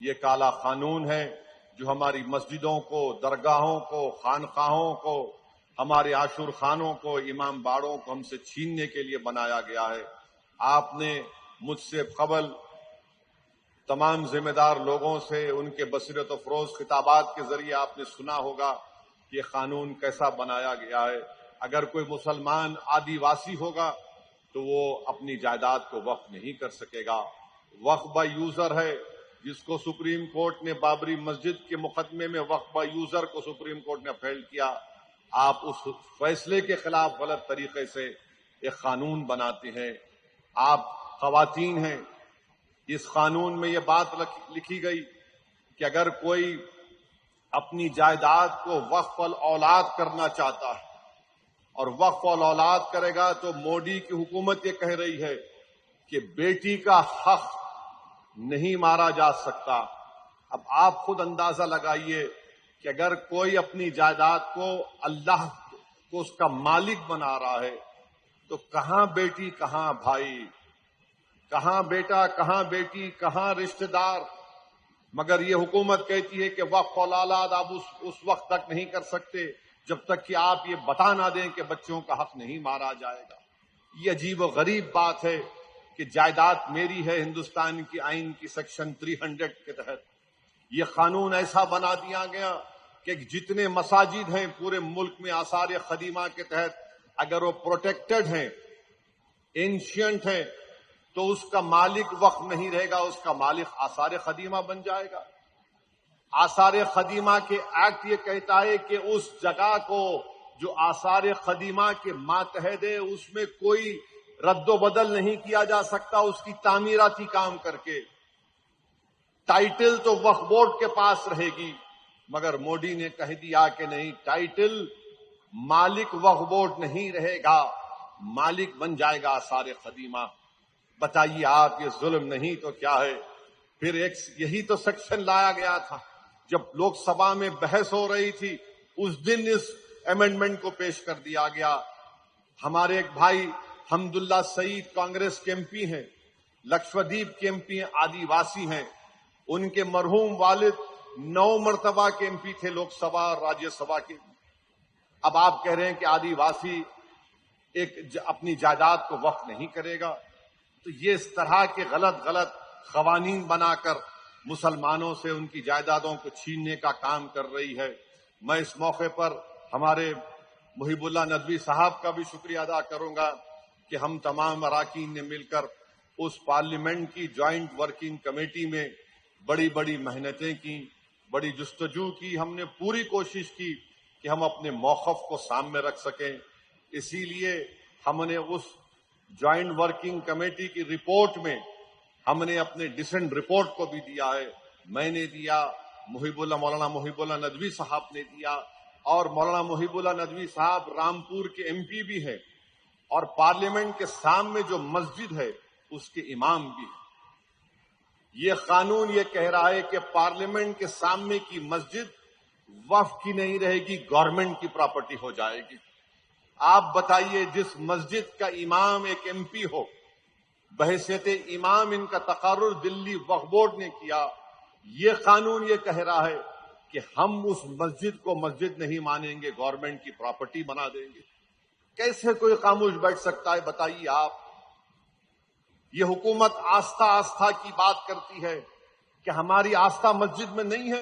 یہ کالا قانون ہے جو ہماری مسجدوں کو، درگاہوں کو، خانقاہوں کو، ہمارے عاشور خانوں کو، امام باڑوں کو ہم سے چھیننے کے لیے بنایا گیا ہے۔ آپ نے مجھ سے قبل تمام ذمہ دار لوگوں سے ان کے بصیرت افروز خطابات کے ذریعے آپ نے سنا ہوگا کہ یہ قانون کیسا بنایا گیا ہے۔ اگر کوئی مسلمان آدیواسی ہوگا تو وہ اپنی جائیداد کو وقف نہیں کر سکے گا۔ وقف بائی یوزر ہے، جس کو سپریم کورٹ نے بابری مسجد کے مقدمے میں وقف بائی یوزر کو سپریم کورٹ نے فیل کیا۔ آپ اس فیصلے کے خلاف غلط طریقے سے ایک قانون بناتے ہیں۔ آپ خواتین ہیں، اس قانون میں یہ بات لکھی گئی کہ اگر کوئی اپنی جائیداد کو وقف الاولاد کرنا چاہتا ہے اور وقف الاولاد کرے گا تو مودی کی حکومت یہ کہہ رہی ہے کہ بیٹی کا حق نہیں مارا جا سکتا۔ اب آپ خود اندازہ لگائیے کہ اگر کوئی اپنی جائیداد کو اللہ کو اس کا مالک بنا رہا ہے تو کہاں بیٹی کہاں بھائی، کہاں بیٹا کہاں بیٹی کہاں رشتہ دار؟ مگر یہ حکومت کہتی ہے کہ وقف الاولاد آپ اس وقت تک نہیں کر سکتے جب تک کہ آپ یہ بتا نہ دیں کہ بچوں کا حق نہیں مارا جائے گا۔ یہ عجیب و غریب بات ہے کہ جائیداد میری ہے ہندوستان کی آئین کی سیکشن 300 کے تحت۔ یہ قانون ایسا بنا دیا گیا کہ جتنے مساجد ہیں پورے ملک میں آثار قدیمہ کے تحت، اگر وہ پروٹیکٹڈ ہیں، اینشینٹ ہیں، تو اس کا مالک وقف نہیں رہے گا، اس کا مالک آثار قدیمہ بن جائے گا۔ آثار قدیمہ کے ایکٹ یہ کہتا ہے کہ اس جگہ کو جو آثار قدیمہ کے ماتحت ہے اس میں کوئی رد و بدل نہیں کیا جا سکتا اس کی تعمیراتی کام کر کے۔ ٹائٹل تو وقف بورڈ کے پاس رہے گی، مگر مودی نے کہہ دیا کہ نہیں، ٹائٹل مالک وقف بورڈ نہیں رہے گا، مالک بن جائے گا آثار قدیمہ۔ بتائیے آپ، یہ ظلم نہیں تو کیا ہے؟ پھر یہی تو سیکشن لایا گیا تھا جب لوک سبھا میں بحث ہو رہی تھی، اس دن اس امینڈمنٹ کو پیش کر دیا گیا۔ ہمارے ایک بھائی حمداللہ سعید کانگریس کے ایم پی ہیں، لکشدیپ کے ایم پی ہیں، آدیواسی ہیں۔ ان کے مرحوم والد 9 مرتبہ کے ایم پی تھے لوک سبھا اور راجیہ سبھا کے۔ اب آپ کہہ رہے ہیں کہ آدیواسی اپنی جائیداد کو وقف نہیں کرے گا، تو یہ اس طرح کے غلط قوانین بنا کر مسلمانوں سے ان کی جائیدادوں کو چھیننے کا کام کر رہی ہے۔ میں اس موقع پر ہمارے محب اللہ ندوی صاحب کا بھی شکریہ ادا کروں گا کہ ہم تمام اراکین نے مل کر اس پارلیمنٹ کی جوائنٹ ورکنگ کمیٹی میں بڑی محنتیں کی، بڑی جستجو کی، ہم نے پوری کوشش کی کہ ہم اپنے موقف کو سامنے رکھ سکیں۔ اسی لیے ہم نے اس جوائنٹ ورکنگ کمیٹی کی رپورٹ میں ہم نے اپنے ڈسنٹ رپورٹ کو بھی دیا ہے، میں نے دیا، مولانا محب اللہ ندوی صاحب نے دیا، اور مولانا محب اللہ ندوی صاحب رامپور کے ایم پی بھی ہیں اور پارلیمنٹ کے سامنے جو مسجد ہے اس کے امام بھی ہیں۔ یہ قانون یہ کہہ رہا ہے کہ پارلیمنٹ کے سامنے کی مسجد وقف کی نہیں رہے گی، گورنمنٹ کی پراپرٹی ہو جائے گی۔ آپ بتائیے، جس مسجد کا امام ایک ایم پی ہو، بحیثیت امام ان کا تقرر دلی وقف بورڈ نے کیا، یہ قانون یہ کہہ رہا ہے کہ ہم اس مسجد کو مسجد نہیں مانیں گے، گورنمنٹ کی پراپرٹی بنا دیں گے۔ کیسے کوئی خاموش بیٹھ سکتا ہے بتائیے آپ؟ یہ حکومت آستھا کی بات کرتی ہے کہ ہماری آستھا مسجد میں نہیں ہے۔